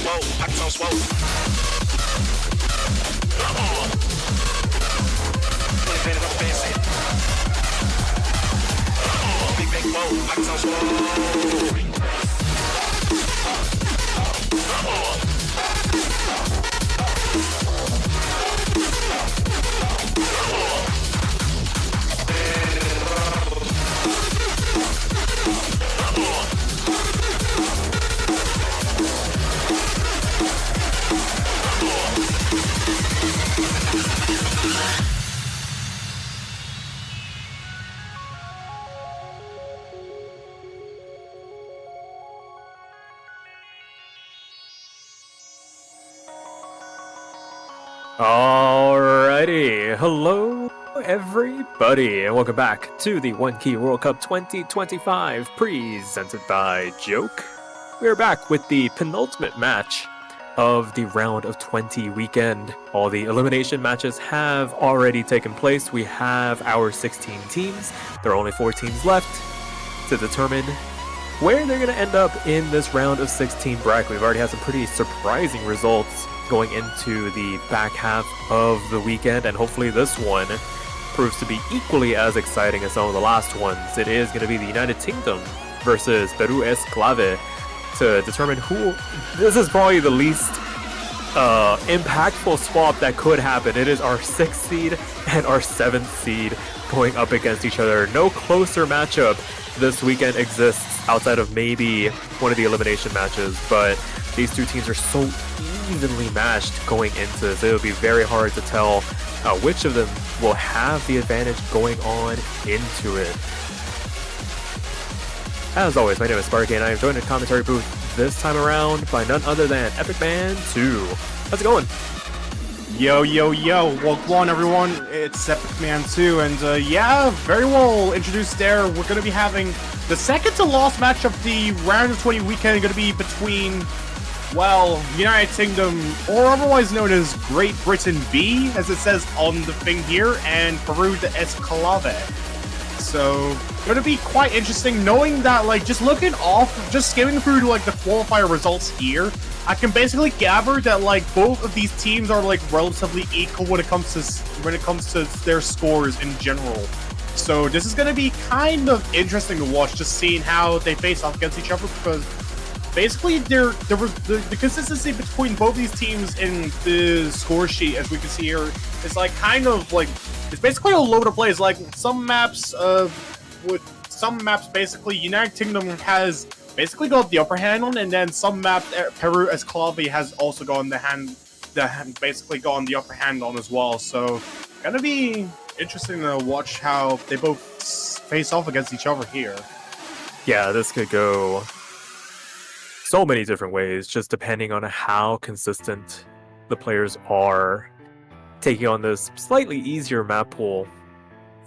swole, pockets on swole. Independent, I'm fancy. Big bang, whoa, pockets on swole. Alrighty, hello everybody, and welcome back to the 1K World Cup 2025, presented by Joke. We are back with the penultimate match of the round of 20 weekend. All the elimination matches have already taken place. We have our 16 teams. There are only 4 teams left to determine where they're going to end up in this round of 16 bracket. We've already had some pretty surprising results going into the back half of the weekend, and hopefully this one proves to be equally as exciting as some of the last ones. It is going to be the United Tingdom versus Peru clave to determine who. This is probably the least impactful swap that could happen. It is our 6th seed and our 7th seed going up against each other. No closer matchup this weekend exists outside of maybe one of the elimination matches, but these two teams are so evenly matched going into this. It will be very hard to tell which of them will have the advantage going on into it. As always, my name is Sparky, and I am joined in the commentary booth this time around by none other than Epic Man 2. How's it going? Yo, yo, yo, welcome on everyone, it's Epic Man 2, and yeah, very well introduced there. We're going to be having the second to last match of the round of 20 weekend, going to be between, well, United Kingdom, or otherwise known as Great Britain B, as it says on the thing here, and Peru clave. So, going to be quite interesting, knowing that, like, just looking off, just skimming through, like, the qualifier results here, I can basically gather that, like, both of these teams are, like, relatively equal when it comes to their scores in general. So, this is going to be kind of interesting to watch, just seeing how they face off against each other, because basically, there was the consistency between both these teams in the score sheet, as we can see here, is like kind of like it's basically all over the place. Like some maps, basically United Kingdom has basically got the upper hand on, and then some maps Peru clave has also gotten basically gotten the upper hand on as well. So, gonna be interesting to watch how they both face off against each other here. Yeah, this could go so many different ways, just depending on how consistent the players are taking on this slightly easier map pool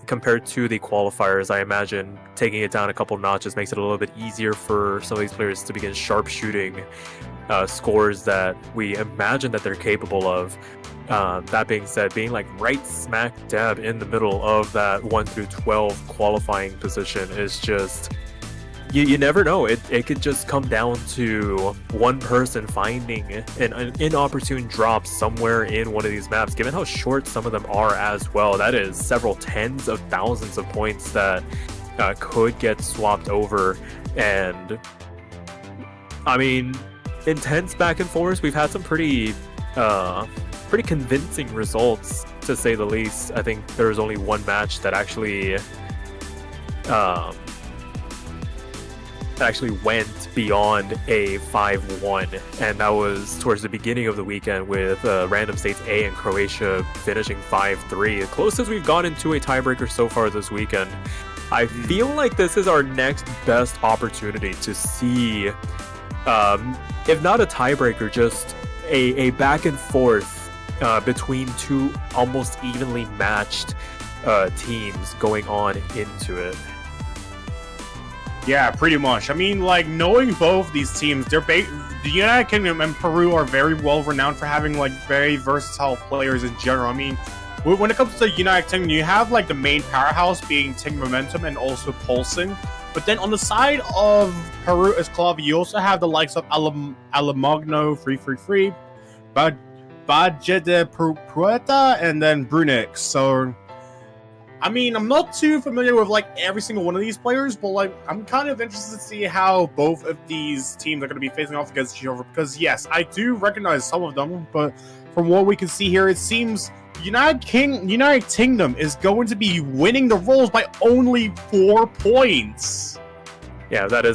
compared to the qualifiers. I imagine taking it down a couple notches makes it a little bit easier for some of these players to begin sharpshooting scores that we imagine that they're capable of. That being said, being like right smack dab in the middle of that 1 through 12 qualifying position is just, you never know. It could just come down to one person finding an inopportune drop somewhere in one of these maps, given how short some of them are as well. That is several tens of thousands of points that could get swapped over. And I mean, intense back and forth. We've had some pretty convincing results, to say the least. I think there was only one match that actually went beyond a 5-1, and that was towards the beginning of the weekend with Random States A and Croatia finishing 5-3. The closest we've gotten to a tiebreaker so far this weekend. I feel like this is our next best opportunity to see, if not a tiebreaker, just a back and forth between two almost evenly matched teams going on into it. Yeah, pretty much. I mean, like, knowing both these teams, the United Kingdom and Peru are very well renowned for having, like, very versatile players in general. I mean, when it comes to the United Kingdom, you have, like, the main powerhouse being Ting Momentum and also Pulsing. But then on the side of Peru as clave, you also have the likes of Alamagno, Free, Baje de Prueta, and then Brunix. So, I mean, I'm not too familiar with like every single one of these players, but like I'm kind of interested to see how both of these teams are going to be facing off against each other. Because yes, I do recognize some of them, but from what we can see here, it seems United Tingdom is going to be winning the rolls by only 4 points. Yeah, if that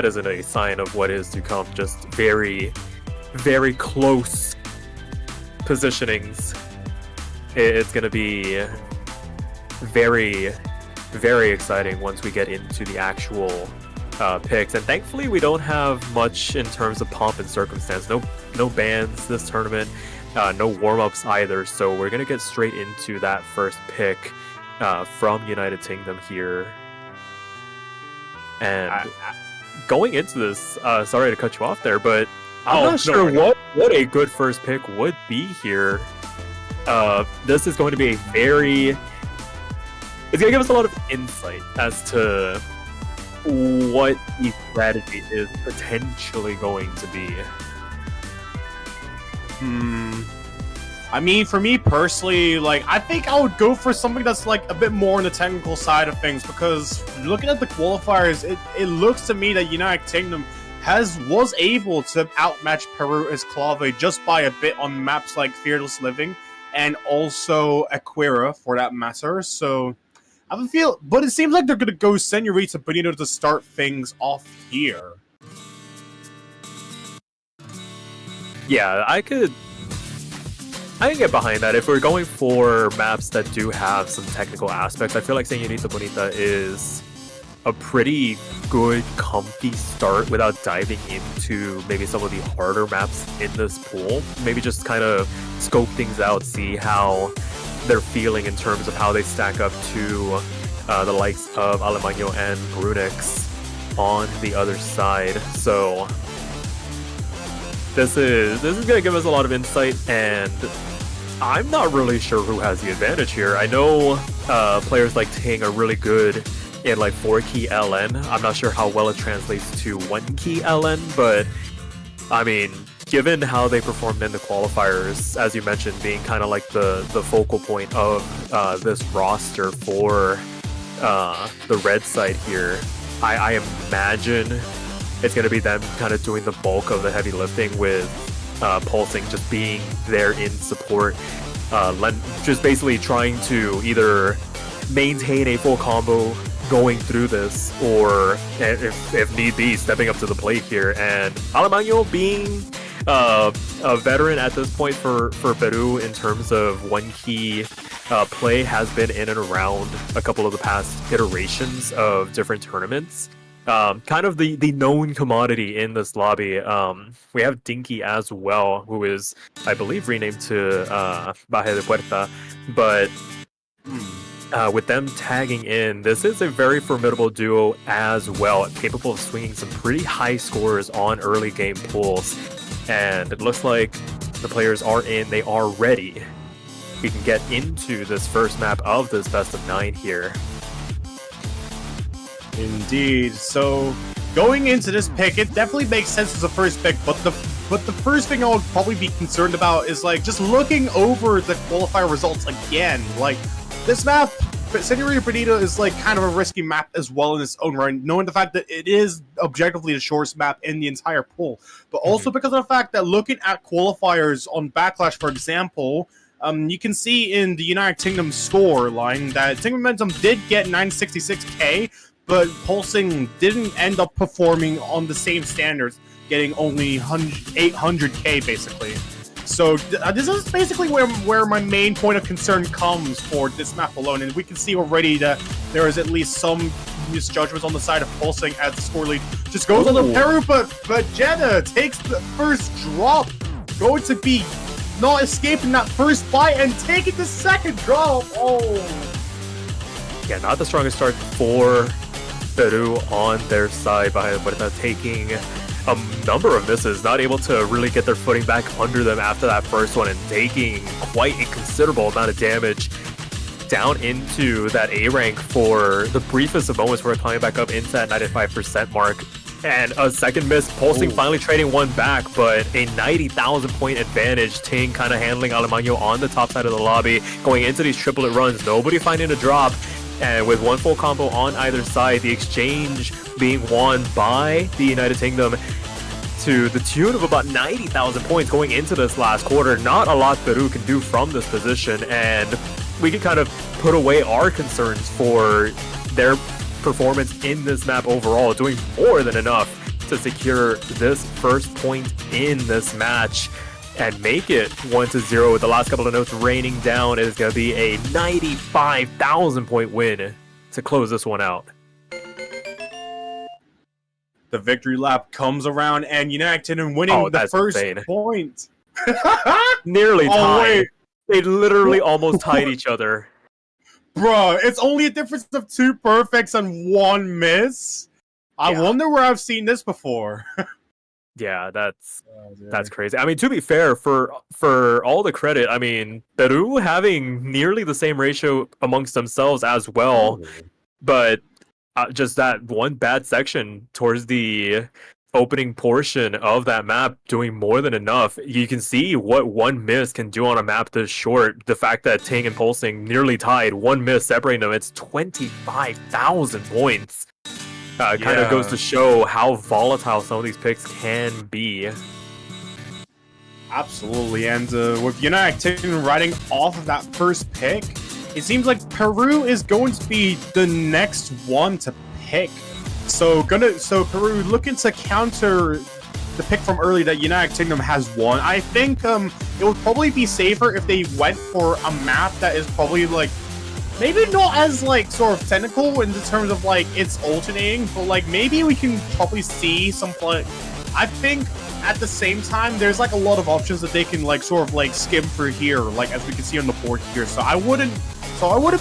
isn't a sign of what is to come, just very, very close positionings. It's going to be very, very exciting once we get into the actual picks. And thankfully, we don't have much in terms of pomp and circumstance. No bans this tournament. No warm-ups either, so we're going to get straight into that first pick from United Tingdom here. And going into this, sorry to cut you off there, but I'm not sure what a good first pick would be here. This is going to be it's going to give us a lot of insight as to what the strategy is potentially going to be. I mean, for me personally, like, I think I would go for something that's like a bit more on the technical side of things, because looking at the qualifiers, it looks to me that United Tingdom was able to outmatch Peru as clave just by a bit on maps like Fearless Living and also Aquira for that matter. So I have a feel, but it seems like they're gonna go Senorita Bonito to start things off here. Yeah, I can get behind that. If we're going for maps that do have some technical aspects, I feel like Senorita Bonita is a pretty good, comfy start without diving into maybe some of the harder maps in this pool. Maybe just kind of scope things out, see how they're feeling in terms of how they stack up to the likes of Alemagno and Brunix on the other side. So this is going to give us a lot of insight, and I'm not really sure who has the advantage here. I know players like Ting are really good in like 4-key LN. I'm not sure how well it translates to 1-key LN, but I mean, given how they performed in the qualifiers, as you mentioned, being kind of like the focal point of this roster for the red side here, I imagine it's going to be them kind of doing the bulk of the heavy lifting, with Pulsing just being there in support, just basically trying to either maintain a full combo going through this, or if need be, stepping up to the plate here. And Alemagno being a veteran at this point for Peru in terms of 1-key play, has been in and around a couple of the past iterations of different tournaments. Kind of the known commodity in this lobby. We have Dinky as well, who is, I believe, renamed to Baje de Puerta, but with them tagging in, this is a very formidable duo as well, capable of swinging some pretty high scores on early game pools. And it looks like the players are in, they are ready. We can get into this first map of this best of 9 here. Indeed. So going into this pick, it definitely makes sense as a first pick, but the first thing I would probably be concerned about is like just looking over the qualifier results again. Like, this map, Senorita Bonita, is like kind of a risky map as well in its own right, knowing the fact that it is objectively the shortest map in the entire pool, but also because of the fact that looking at qualifiers on Backlash, for example, you can see in the United Tingdom score line that Ting Momentum did get 966k, but Pulsing didn't end up performing on the same standards, getting only 800k basically. So this is basically where my main point of concern comes for this map alone, and we can see already that there is at least some misjudgments on the side of Pulsing as the score lead just goes on the Peru, but Jeddah takes the first drop, going to be not escaping that first bite and taking the second drop. Oh, yeah, not the strongest start for Peru on their side, but taking a number of misses, not able to really get their footing back under them after that first one, and taking quite a considerable amount of damage down into that A rank for the briefest of moments before climbing back up into that 95% mark. And a second miss, Pulsing finally trading one back, but a 90,000 point advantage. Ting kind of handling Alemanno on the top side of the lobby, going into these triplet runs, nobody finding a drop. And with one full combo on either side, the exchange being won by the United Tingdom to the tune of about 90,000 points going into this last quarter. Not a lot Peru can do from this position, and we can kind of put away our concerns for their performance in this map overall, doing more than enough to secure this first point in this match and make it 1-0 with the last couple of notes raining down. It is going to be a 95,000 point win to close this one out. The victory lap comes around and United Tingdom winning the first point. Nearly tied. Wait. They literally almost tied each other. Bro, it's only a difference of 2 perfects and 1 miss. I wonder where I've seen this before. Yeah, that's crazy. I mean, to be fair, for all the credit, I mean, Peru having nearly the same ratio amongst themselves as well, but just that one bad section towards the opening portion of that map doing more than enough. You can see what one miss can do on a map this short. The fact that Ting and Pulsing nearly tied, one miss separating them, it's 25,000 points. Kind of goes to show how volatile some of these picks can be. Absolutely, and with United Tingdom riding off of that first pick, it seems like Peru is going to be the next one to pick. So Peru looking to counter the pick from early that United Tingdom has won. I think it would probably be safer if they went for a map that is probably like maybe not as like sort of technical in the terms of like it's alternating, but like maybe we can probably see some like I think at the same time there's like a lot of options that they can like sort of like skim through here, like as we can see on the board here. So I wouldn't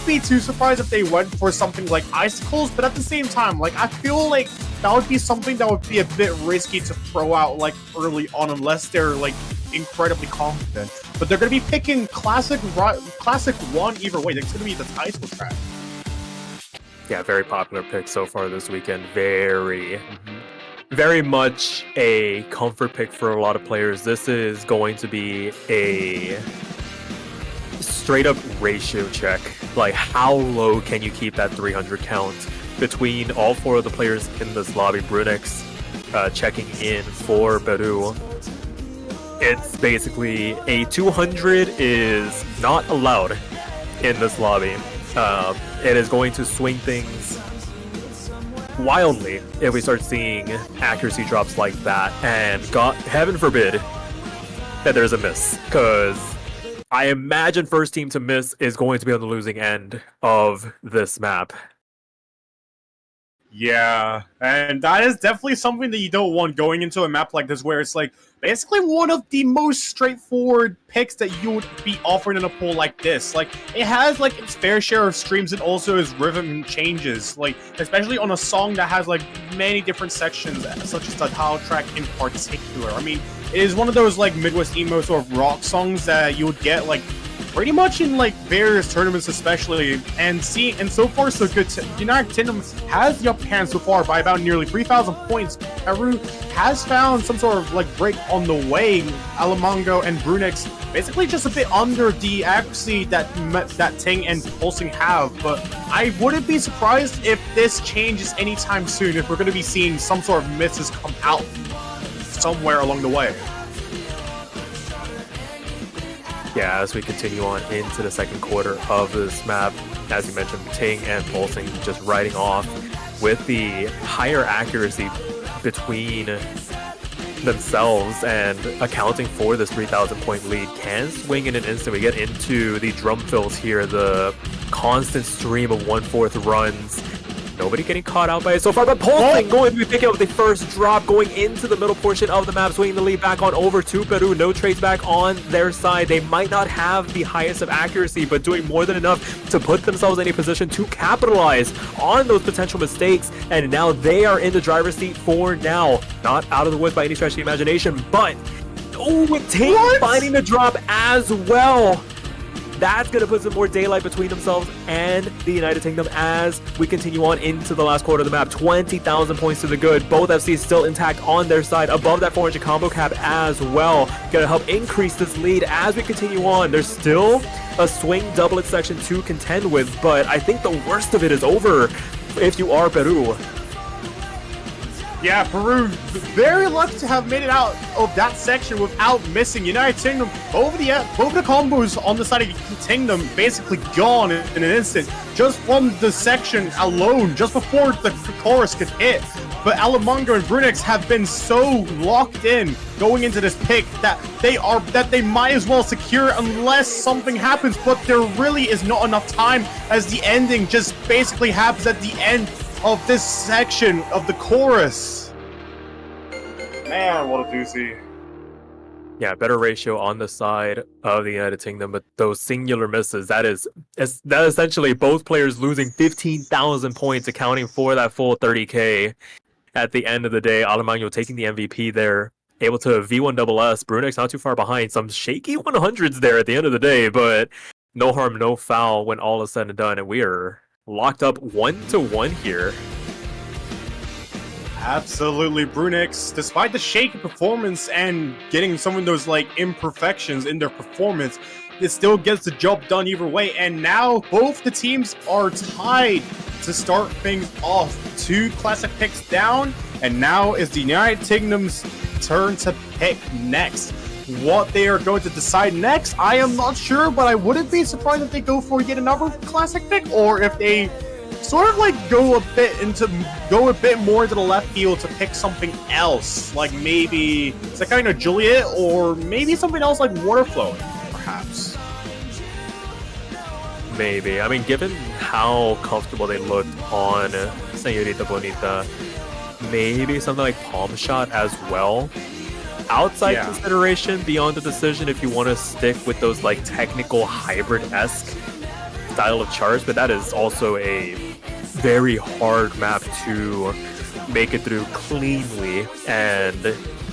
be too surprised if they went for something like icicles, but at the same time, like I feel like that would be something that would be a bit risky to throw out like early on unless they're like incredibly confident. But they're going to be picking classic one either way. It's going to be the icicle track. Yeah, very popular pick so far this weekend. Very much a comfort pick for a lot of players. This is going to be a straight up ratio check. Like, how low can you keep that 300 count between all 4 of the players in this lobby? Brunix checking in for Peru. It's basically a 200 is not allowed in this lobby. It is going to swing things wildly if we start seeing accuracy drops like that, and God, heaven forbid that there's a miss, because I imagine first team to miss is going to be on the losing end of this map. Yeah, and that is definitely something that you don't want going into a map like this, where it's like basically one of the most straightforward picks that you would be offered in a pool like this. Like, it has like its fair share of streams and also its rhythm changes, like especially on a song that has like many different sections, such as the title track in particular. I mean, it is one of those like Midwest emo sort of rock songs that you would get like pretty much in like various tournaments, especially, and so far so good. United Tingdom has the upper hand so far by about nearly 3,000 points. Peru has found some sort of like break on the way. Alemanno and Brunix basically just a bit under the accuracy that Ting and Pulsing have, but I wouldn't be surprised if this changes anytime soon, if we're going to be seeing some sort of misses come out somewhere along the way. Yeah, as we continue on into the second quarter of this map, as you mentioned, Ting and Pulsing just riding off with the higher accuracy between themselves and accounting for this 3,000 point lead can swing in an instant. We get into the drum fills here, the constant stream of 1/4 runs. Nobody getting caught out by it so far, but Pulsing going to be picking up the first drop, going into the middle portion of the map, swinging the lead back on over to Peru. No trades back on their side. They might not have the highest of accuracy, but doing more than enough to put themselves in a position to capitalize on those potential mistakes. And now they are in the driver's seat for now. Not out of the woods by any stretch of the imagination, but with Ting finding the drop as well. That's going to put some more daylight between themselves and the United Kingdom as we continue on into the last quarter of the map. 20,000 points to the good. Both FCs still intact on their side, above that 400 combo cap as well. Going to help increase this lead as we continue on. There's still a swing doublet section to contend with, but I think the worst of it is over if you are Peru. Yeah, Peru very lucky to have made it out of that section without missing. United Kingdom over the combos on the side of Tingdom basically gone in an instant just from the section alone, just before the chorus could hit. But Alamonga and Brunix have been so locked in going into this pick that they might as well secure unless something happens. But there really is not enough time, as the ending just basically happens at the end of this section of the chorus. Man, what a doozy. Yeah, better ratio on the side of the United Kingdom, but those singular misses, that essentially both players losing 15,000 points, accounting for that full 30k at the end of the day. Alemano taking the MVP there, able to V1SS. Brunix not too far behind. Some shaky 100s there at the end of the day, but no harm, no foul when all is said and done, and we are locked up 1-1 here. Absolutely, Brunix, despite the shaky performance and getting some of those like imperfections in their performance, it still gets the job done either way. And now both the teams are tied to start things off. 2 classic picks down, and now is the United Kingdom's turn to pick next. What they are going to decide next, I am not sure, but I wouldn't be surprised if they go for yet another classic pick, or if they sort of like go a bit more into the left field to pick something else, like maybe Sakina Juliet, or maybe something else like Waterflow, perhaps. Maybe. I mean, given how comfortable they looked on Señorita Bonita, maybe something like Palm Shot as well. Outside consideration, beyond the decision, if you want to stick with those like technical hybrid-esque style of charts, but that is also a very hard map to make it through cleanly. And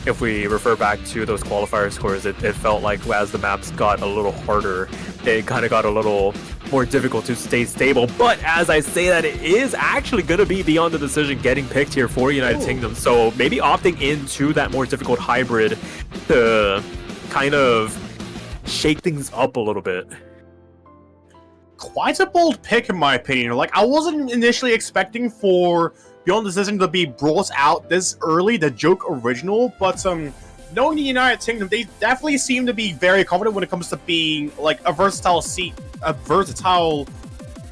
if we refer back to those qualifier scores, it felt like as the maps got a little harder, it kind of got a little more difficult to stay stable. But as I say that, it is actually going to be beyond the decision getting picked here for United Kingdom. So maybe opting into that more difficult hybrid to kind of shake things up a little bit. Quite a bold pick, in my opinion. Like, I wasn't initially expecting for Beyond Decision to be brought out this early, the joke original, but knowing the United Kingdom, they definitely seem to be very confident when it comes to being like a versatile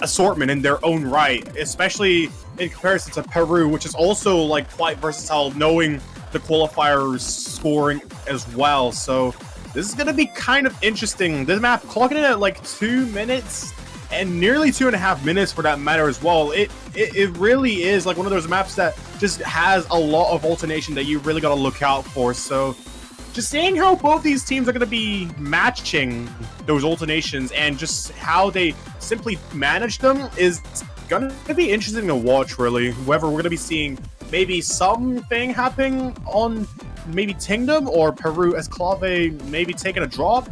assortment in their own right, especially in comparison to Peru, which is also like quite versatile, knowing the qualifiers scoring as well. So this is going to be kind of interesting. This map clocking in at like 2 minutes and nearly 2.5 minutes for that matter as well. It really is like one of those maps that just has a lot of alternation that you really got to look out for. So just seeing how both these teams are going to be matching those alternations and just how they simply manage them is going to be interesting to watch, really. Whether we're going to be seeing maybe something happening on maybe Tingdom or Peru as clave maybe taking a drop.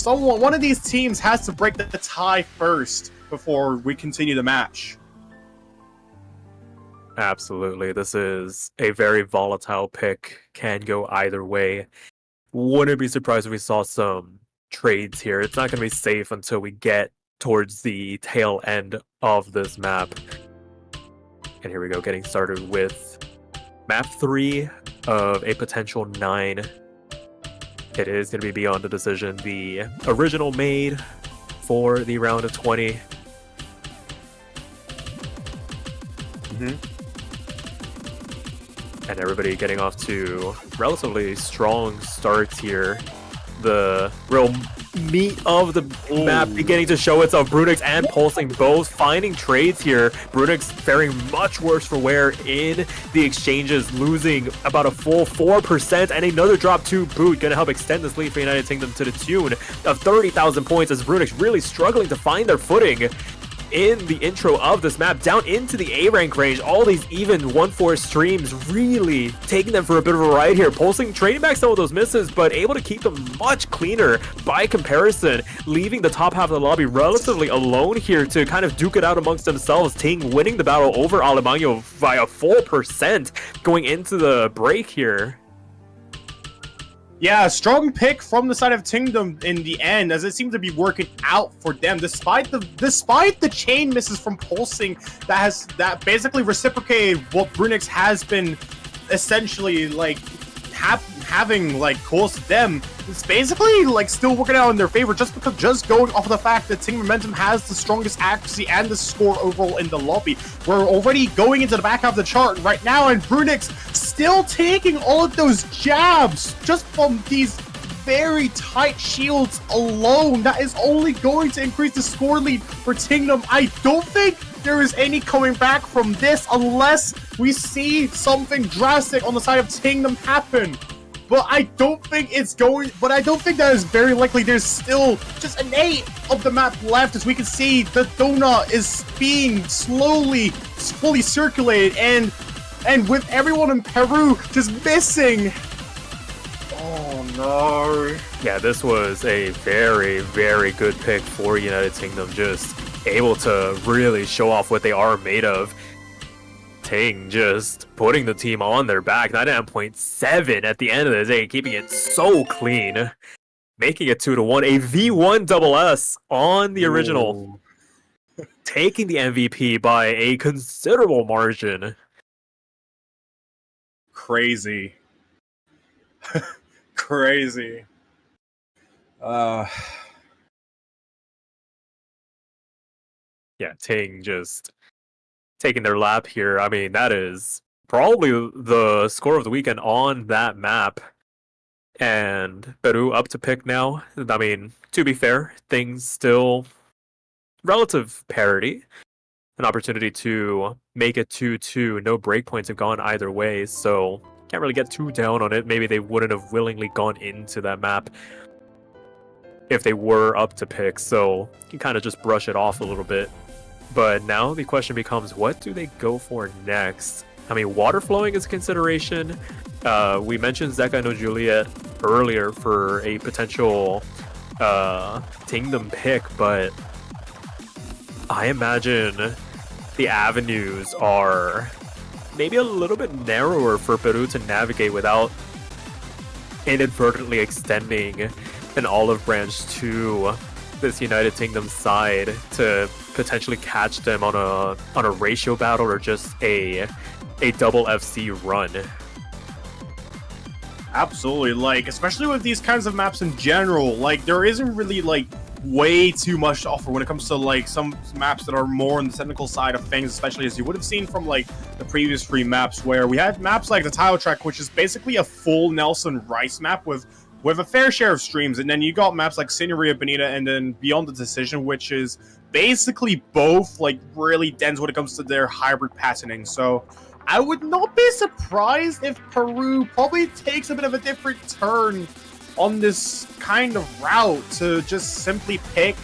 One of these teams has to break the tie first before we continue the match. Absolutely. This is a very volatile pick. Can go either way. Wouldn't be surprised if we saw some trades here. It's not going to be safe until we get towards the tail end of this map. And here we go, getting started with map 3 of a potential 9. It is going to be Beyond the Decision, the original made for the round of 20. And everybody getting off to relatively strong starts here. The real meat of the map beginning to show itself. Brunix and Pulsing both finding trades here. Brunix faring much worse for wear in the exchanges, losing about a full 4%, and another drop to boot. Going to help extend this lead for United Kingdom to the tune of 30,000 points, as Brunix really struggling to find their footing. in the intro of this map, down into the A rank range. All these even 1-4 streams really taking them for a bit of a ride here, pulsing, trading back some of those misses, but able to keep them much cleaner by comparison, leaving the top half of the lobby relatively alone here to kind of duke it out amongst themselves. Ting winning the battle over Alemano by a full percent going into the break here. Yeah, strong pick from the side of Tingdom in the end, as it seemed to be working out for them, despite the chain misses from pulsing that basically reciprocated what Brunix has been essentially like having like caused them. It's basically like still working out in their favor, just going off of the fact that Ting Momentum has the strongest accuracy and the score overall in the lobby. We're already going into the back half of the chart right now, and Brunix still taking all of those jabs just from these very tight shields alone. That is only going to increase the score lead for Tingdom. I don't think there is any coming back from this unless we see something drastic on the side of Tingdom happen. But I don't think that is very likely. There's still just an 8 of the map left. As we can see, the donut is being slowly, fully circulated, and with everyone in Peru just missing. Oh no. Yeah, this was a very, very good pick for United Tingdom, just able to really show off what they are made of. Ting just putting the team on their back, 99.7 at the end of the day, keeping it so clean, making it 2-1, a V1 double S on the original, taking the MVP by a considerable margin. Crazy. Crazy. Yeah, Ting just taking their lap here. I mean, that is probably the score of the weekend on that map. And Peru up to pick now. I mean, to be fair, things still relative parity. An opportunity to make it 2-2. No breakpoints have gone either way, so can't really get too down on it. Maybe they wouldn't have willingly gone into that map if they were up to pick, so you can kind of just brush it off a little bit. But now the question becomes, what do they go for next? I mean, water flowing is a consideration. We mentioned Zeka no Juliet earlier for a potential Tingdom pick, but I imagine the avenues are maybe a little bit narrower for Peru to navigate without inadvertently extending an olive branch to this United Tingdom side to potentially catch them on a ratio battle or just a double FC run. Absolutely, like, especially with these kinds of maps in general, like, there isn't really, like, way too much to offer when it comes to, like, some maps that are more on the technical side of things, especially as you would have seen from, like, the previous 3 maps, where we had maps like the Tile Track, which is basically a full Nelson Rice map with a fair share of streams, and then you got maps like Senorita Bonita and then Beyond the Decision, which is basically both, like, really dense when it comes to their hybrid patterning. So I would not be surprised if Peru probably takes a bit of a different turn on this kind of route to just simply pick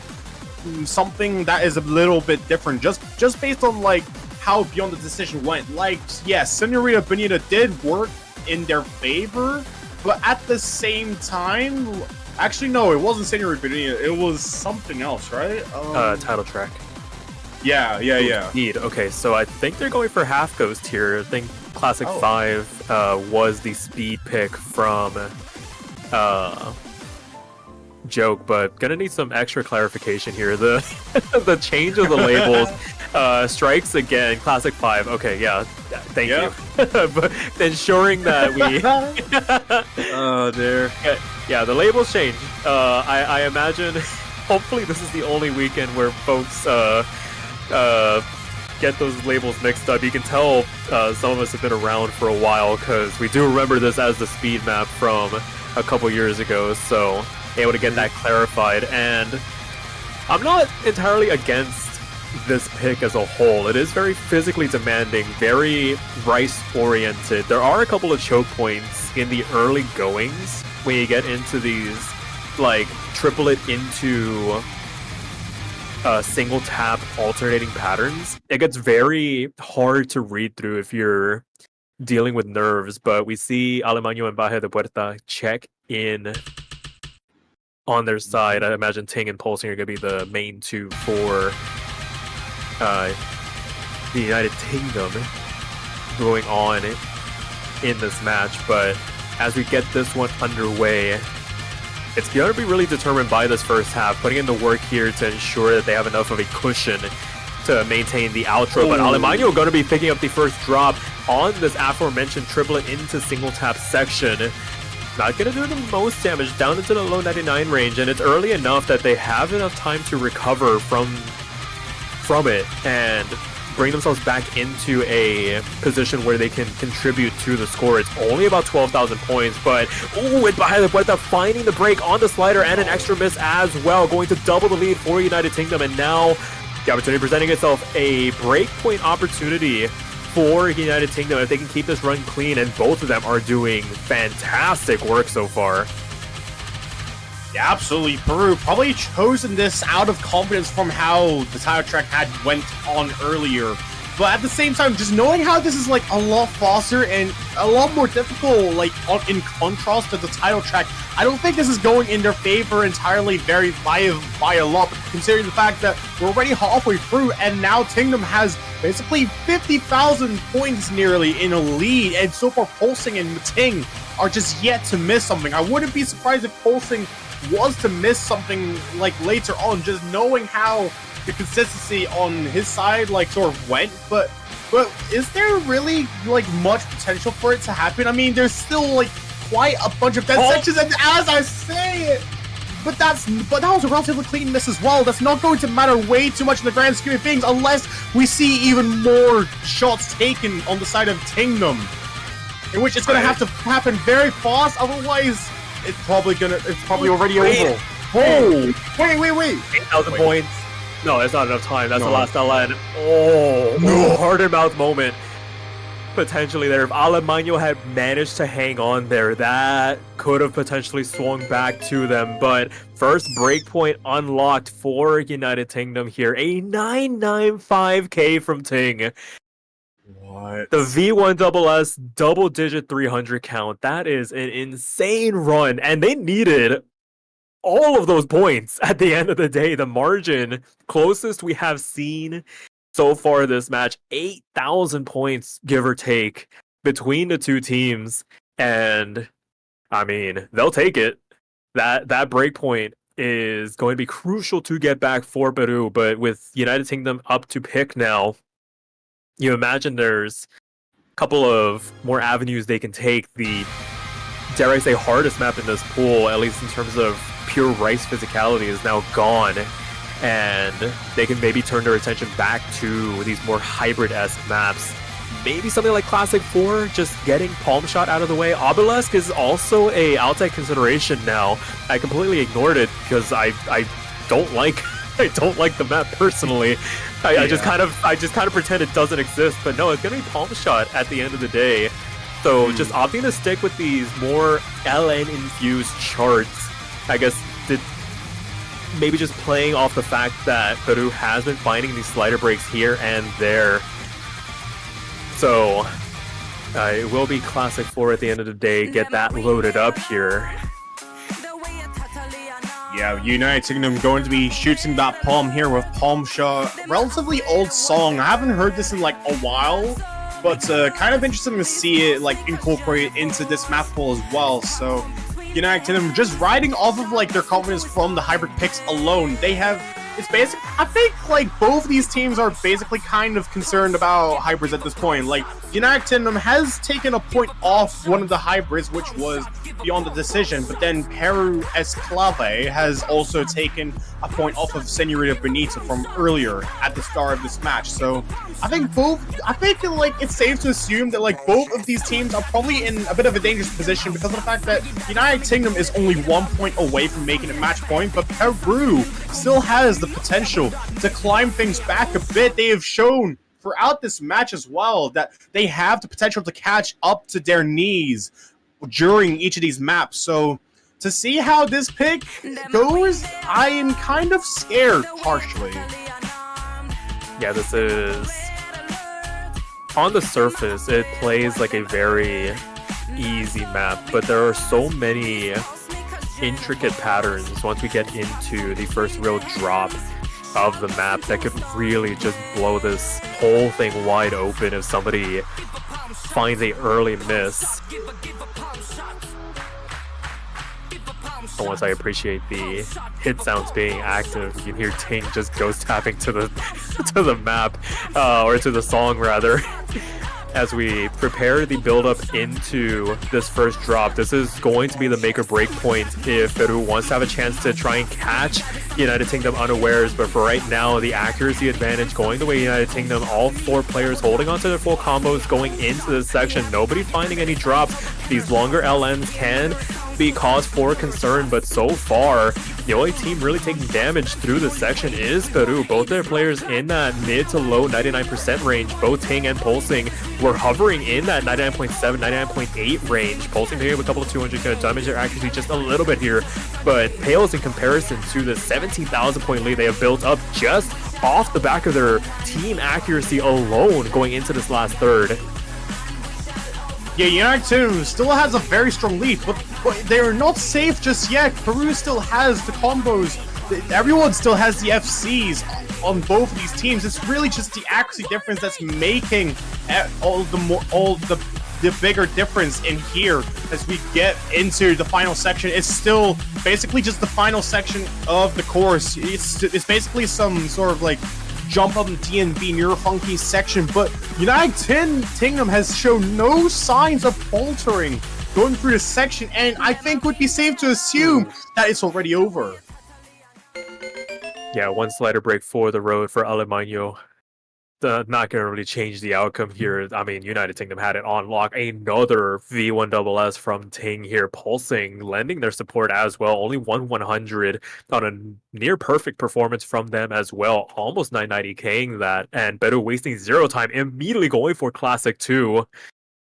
something that is a little bit different, just based on, like, how Beyond the Decision went. Like, yes, Senorita Bonita did work in their favor, but at the same time, actually no, it wasn't Senorita Bonita, it was something else, right? Title Track. Yeah. Indeed. Okay, so I think they're going for Half Ghost here. I think Classic 5 was the speed pick from Joke, but gonna need some extra clarification here. The the change of the labels, Strikes again, Classic 5. Okay, yeah, thank you. But ensuring that we Oh dear. Yeah, the labels change. I imagine hopefully this is the only weekend where folks get those labels mixed up. You can tell some of us have been around for a while, because we do remember this as the speed map from a couple years ago, so able to get that clarified. And I'm not entirely against this pick as a whole. It is very physically demanding, very Rice oriented. There are a couple of choke points in the early goings when you get into these, like, triple it into single tap alternating patterns, it gets very hard to read through if you're dealing with nerves. But we see Alemano and Baje de Puerta check in on their side. I imagine Ting and Pulsing are going to be the main two for the United Kingdom going on in this match. But as we get this one underway, it's going to be really determined by this first half, putting in the work here to ensure that they have enough of a cushion to maintain the outro. But Alemano going to be picking up the first drop on this aforementioned triplet into single tap section. Not going to do the most damage, down into the low 99 range, and it's early enough that they have enough time to recover from it and bring themselves back into a position where they can contribute to the score. It's only about 12,000 points, but and Baje de Puerta finding the break on the slider and an extra miss as well, going to double the lead for United Kingdom. And now the opportunity presenting itself, a breakpoint opportunity for United Kingdom if they can keep this run clean, and both of them are doing fantastic work so far. Yeah, absolutely. Peru probably chosen this out of confidence from how the title track had went on earlier. But at the same time, just knowing how this is like a lot faster and a lot more difficult, like in contrast to the title track, I don't think this is going in their favor entirely by a lot, considering the fact that we're already halfway through and now Tingdom has basically 50,000 points nearly in a lead, and so far Pulsing and Ting are just yet to miss something. I wouldn't be surprised if Pulsing was to miss something like later on, just knowing how the consistency on his side like sort of went. But is there really like much potential for it to happen? I mean, there's still like quite a bunch of dead sections, and as I say it, but that was a relatively clean miss as well. That's not going to matter way too much in the grand scheme of things unless we see even more shots taken on the side of Tingdom, in which it's going to have to happen very fast. Otherwise, it's probably already over. Oh, wait. 8,000 points. No, that's not enough time. That's the last LN. Oh, heart and mouth moment. Potentially there. If Alemano had managed to hang on there, that could have potentially swung back to them. But first breakpoint unlocked for United Kingdom here. A 995k from Ting. What? The V1SS double-digit 300 count. That is an insane run, and they needed all of those points at the end of the day. The margin closest we have seen so far this match, 8,000 points, give or take, between the two teams. And, I mean, they'll take it. That breakpoint is going to be crucial to get back for Peru, but with United Kingdom up to pick now, you imagine there's a couple of more avenues they can take. The, dare I say, hardest map in this pool, at least in terms of pure Rice physicality, is now gone. And they can maybe turn their attention back to these more hybrid-esque maps. Maybe something like Classic 4, just getting Palm Shot out of the way. Obelisk is also a outside consideration now. I completely ignored it because I don't like the map personally. I just kind of pretend it doesn't exist, but no, it's gonna be Palm Shot at the end of the day. So just opting to stick with these more LN infused charts, I guess, maybe just playing off the fact that Peru has been finding these slider breaks here and there. So it will be Classic 4 at the end of the day. Get that loaded up here. Yeah, United Kingdom going to be shooting that palm here with Palm Shot. Relatively old song. I haven't heard this in like a while, but kind of interesting to see it like incorporated into this map pool as well. So United Kingdom just riding off of like their confidence from the hybrid picks alone. They have, it's basic. I think like both of these teams are basically kind of concerned about hybrids at this point. Like United Kingdom has taken a point off one of the hybrids, which was beyond the decision, but then Peru clave has also taken a point off of Senorita Benita from earlier at the start of this match. So I think like it's safe to assume that like both of these teams are probably in a bit of a dangerous position because of the fact that United Kingdom is only 1 point away from making a match point, but Peru still has the potential to climb things back a bit. They have shown throughout this match as well that they have the potential to catch up to their knees during each of these maps. So to see how this pick goes, I am kind of scared, partially. Yeah, this is... On the surface, it plays like a very easy map, but there are so many intricate patterns once we get into the first real drop of the map that could really just blow this whole thing wide open if somebody finds a early miss. And once I appreciate the hit sounds being active, you can hear Ting just ghost tapping to the to the map, or to the song rather. As we prepare the build-up into this first drop, this is going to be the make or break point if Peru wants to have a chance to try and catch United Tingdom unawares. But for right now, the accuracy advantage going the way United Tingdom, all 4 players holding onto their full combos going into this section, nobody finding any drops. These longer LNs can be cause for concern, but so far the only team really taking damage through this section is Peru. Both their players in that mid to low 99% range. Both Ting and Pulsing were hovering in that 99.7, 99.8 range. Pulsing picking up a couple of 200 kind of damage their accuracy just a little bit here, but pales in comparison to the 17,000 point lead they have built up just off the back of their team accuracy alone going into this last third. Yeah, United Tingdom still has a very strong lead, but they are not safe just yet. Peru still has the combos. Everyone still has the FCs on both of these teams. It's really just the accuracy difference that's making all the bigger difference in here as we get into the final section. It's still basically just the final section of the course. It's basically some sort of like jump up in DNB near funky section, but United Tingdom has shown no signs of faltering going through this section, and I think would be safe to assume that it's already over. Yeah, one slider break for the road for Alemano. Not going to really change the outcome here. I mean, United Tingdom had it on lock. Another V1SS from Ting here. Pulsing, lending their support as well. Only 100 on a near perfect performance from them as well. Almost 990K'ing that. And Peru wasting 0 time, immediately going for Classic 2.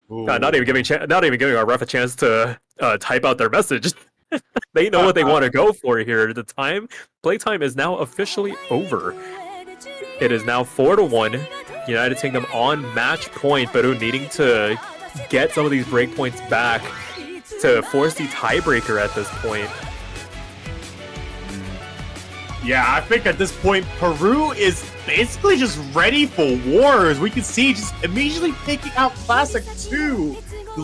Not even giving our ref a chance to type out their message. They know what they want to go for here. The playtime is now officially over. It is now 4-1. United Tingdom on match point. Peru needing to get some of these breakpoints back to force the tiebreaker at this point. Yeah, I think at this point, Peru is basically just ready for wars. We can see just immediately taking out Classic 2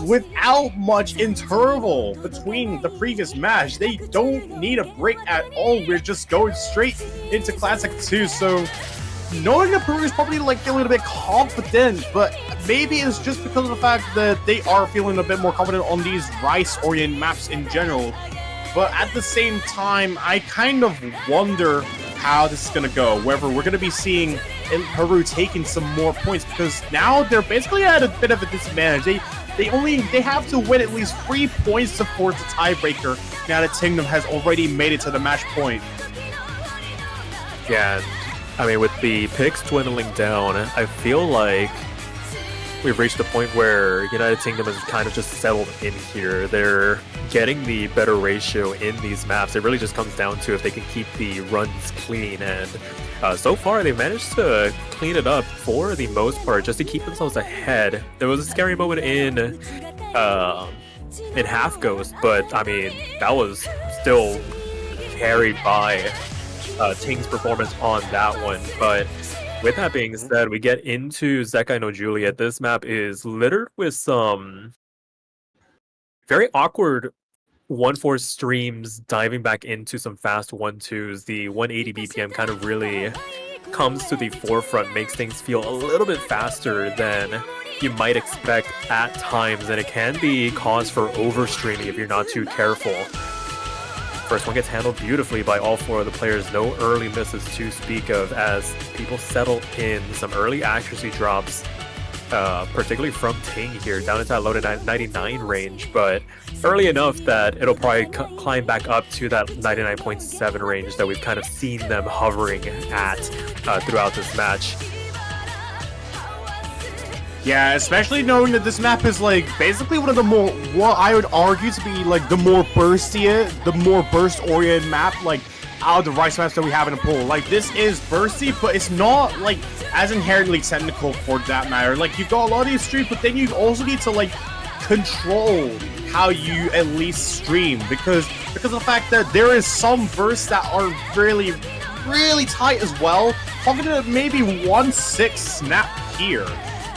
without much interval between the previous match. They don't need a break at all. We're just going straight into Classic 2. So knowing that Peru is probably like feeling a bit confident, but maybe it's just because of the fact that they are feeling a bit more confident on these Rice-oriented maps in general. But at the same time, I kind of wonder how this is going to go. Whether we're going to be seeing Peru taking some more points, because now they're basically at a bit of a disadvantage. They have to win at least 3 points to force the tiebreaker now that Tingdom has already made it to the match point. Yeah, I mean, with the picks dwindling down, I feel like we've reached a point where United Tingdom has kind of just settled in here. They're getting the better ratio in these maps. It really just comes down to if they can keep the runs clean, and so far they've managed to clean it up for the most part, just to keep themselves ahead. There was a scary moment in Half Ghost, but I mean, that was still carried by Ting's performance on that one. But with that being said, we get into Zekai no Juliet. This map is littered with some very awkward 1-4 streams diving back into some fast 1-2s. The 180 BPM kind of really comes to the forefront, makes things feel a little bit faster than you might expect at times, and it can be cause for overstreaming if you're not too careful. First one gets handled beautifully by all 4 of the players. No early misses to speak of as people settle in. Some early accuracy drops, particularly from Ting here, down into that low to 99 range, but early enough that it'll probably climb back up to that 99.7 range that we've kind of seen them hovering at throughout this match. Yeah, especially knowing that this map is like basically one of the more, what I would argue to be like the more burst-oriented map, like out of the rice maps that we have in the pool. Like this is bursty, but it's not like as inherently technical for that matter. Like you've got a lot of these streams, but then you also need to like control how you at least stream because of the fact that there is some bursts that are really tight as well. Talking to maybe 1/6 snap here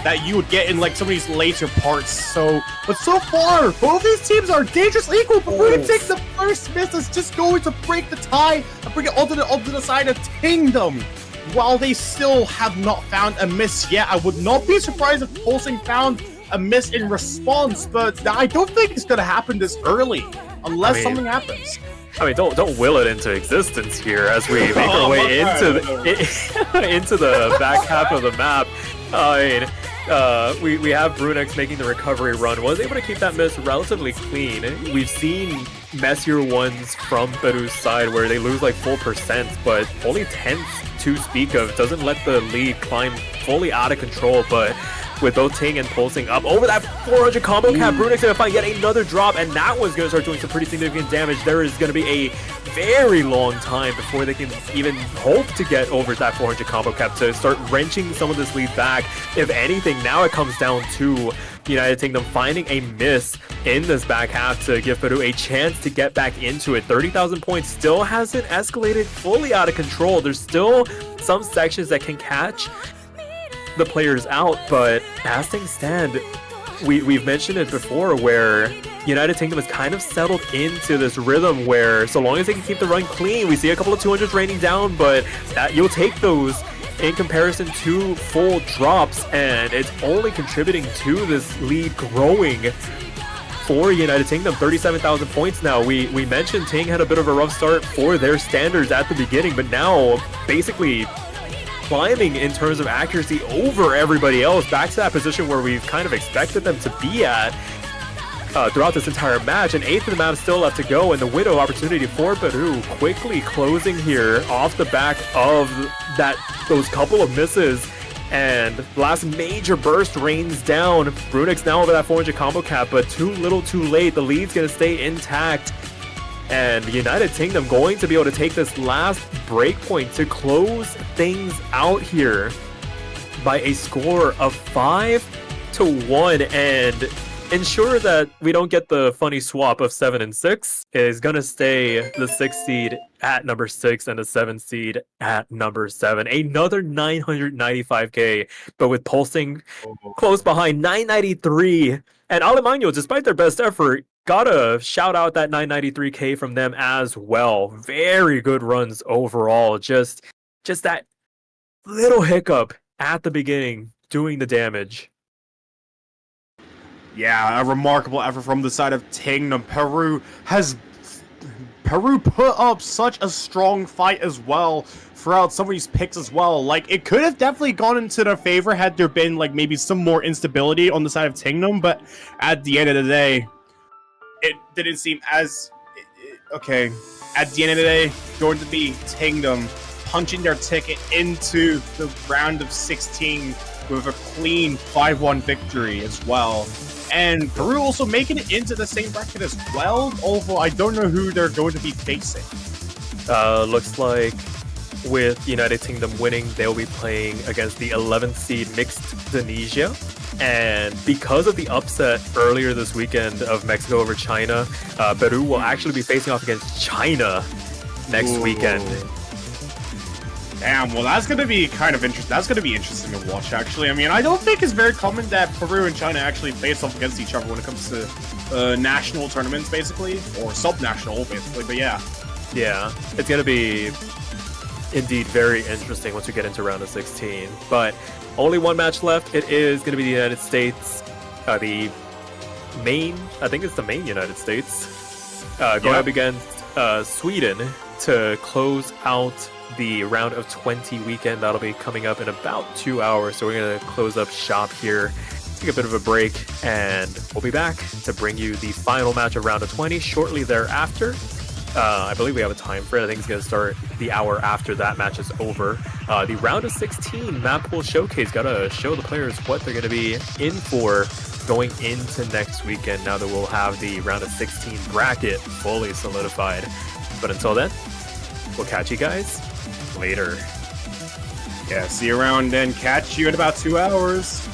that you would get in like some of these later parts. So, but so far, both these teams are dangerously equal. But we're gonna take the first miss that's just going to break the tie and bring it onto the side of Tingdom. While they still have not found a miss yet, I would not be surprised if Pulsing found a miss in response. But I don't think it's gonna happen this early, unless something happens. I mean, don't will it into existence here as we make our way into the back half of the map. I mean, we have Brunex making the recovery run, was able to keep that miss relatively clean. We've seen messier ones from Peru's side where they lose like full percents, but only tenths to speak of. Doesn't let the lead climb fully out of control, but with both Ting and Pulsing up over that 400 combo cap, Brunex gonna find yet another drop, and that one's gonna start doing some pretty significant damage. There is gonna be a very long time before they can even hope to get over that 400 combo cap to start wrenching some of this lead back. If anything, now it comes down to United Tingdom finding a miss in this back half to give Peru a chance to get back into it. 30,000 points still hasn't escalated fully out of control. There's still some sections that can catch the players out, but as things stand, we've mentioned it before where United Tingdom has kind of settled into this rhythm where so long as they can keep the run clean, we see a couple of 200s raining down, but that you'll take those in comparison to full drops, and it's only contributing to this lead growing for United Tingdom. 37,000 points now. We mentioned Ting had a bit of a rough start for their standards at the beginning, but now basically climbing in terms of accuracy over everybody else, back to that position where we've kind of expected them to be at throughout this entire match. An eighth of the map still left to go, and the window opportunity for Peru quickly closing here off the back of those couple of misses. And last major burst rains down. Brunex now over that 400 combo cap, but too little too late. The lead's gonna stay intact. And United Tingdom going to be able to take this last breakpoint to close things out here by a score of 5-1 and ensure that we don't get the funny swap of 7 and 6. Is going to stay the 6 seed at number 6 and the 7 seed at number 7. Another 995k, but with Pulsing close behind 993. And Alemano, despite their best effort, gotta shout out that 993k from them as well. Very good runs overall. Just that little hiccup at the beginning doing the damage. Yeah, a remarkable effort from the side of Tingdom. Peru put up such a strong fight as well throughout some of these picks as well. Like, it could have definitely gone into their favor had there been like maybe some more instability on the side of Tingdom, but at the end of the day, it didn't seem as... Okay, at the end of the day, going to be Tingdom punching their ticket into the round of 16 with a clean 5-1 victory as well. And Peru also making it into the same bracket as well, although I don't know who they're going to be facing. Looks like with United Tingdom winning, they'll be playing against the 11th seed Mixed Indonesia. And because of the upset earlier this weekend of Mexico over China, Peru will actually be facing off against China next weekend. Damn, well that's going to be kind of interesting. That's going to be interesting to watch, actually. I mean, I don't think it's very common that Peru and China actually face off against each other when it comes to national tournaments, basically. Or sub-national, basically, but yeah. Yeah, it's going to be indeed very interesting once we get into round of 16. But only one match left. It is going to be the United States, the main, I think it's the main United States, going up against Sweden to close out the round of 20 weekend. That'll be coming up in about 2 hours. So we're going to close up shop here, take a bit of a break, and we'll be back to bring you the final match of round of 20 shortly thereafter. I believe we have a time for it. I think it's going to start the hour after that match is over. The round of 16 map pool showcase got to show the players what they're going to be in for going into next weekend, now that we'll have the round of 16 bracket fully solidified. But until then, we'll catch you guys later. Yeah, see you around and catch you in about 2 hours.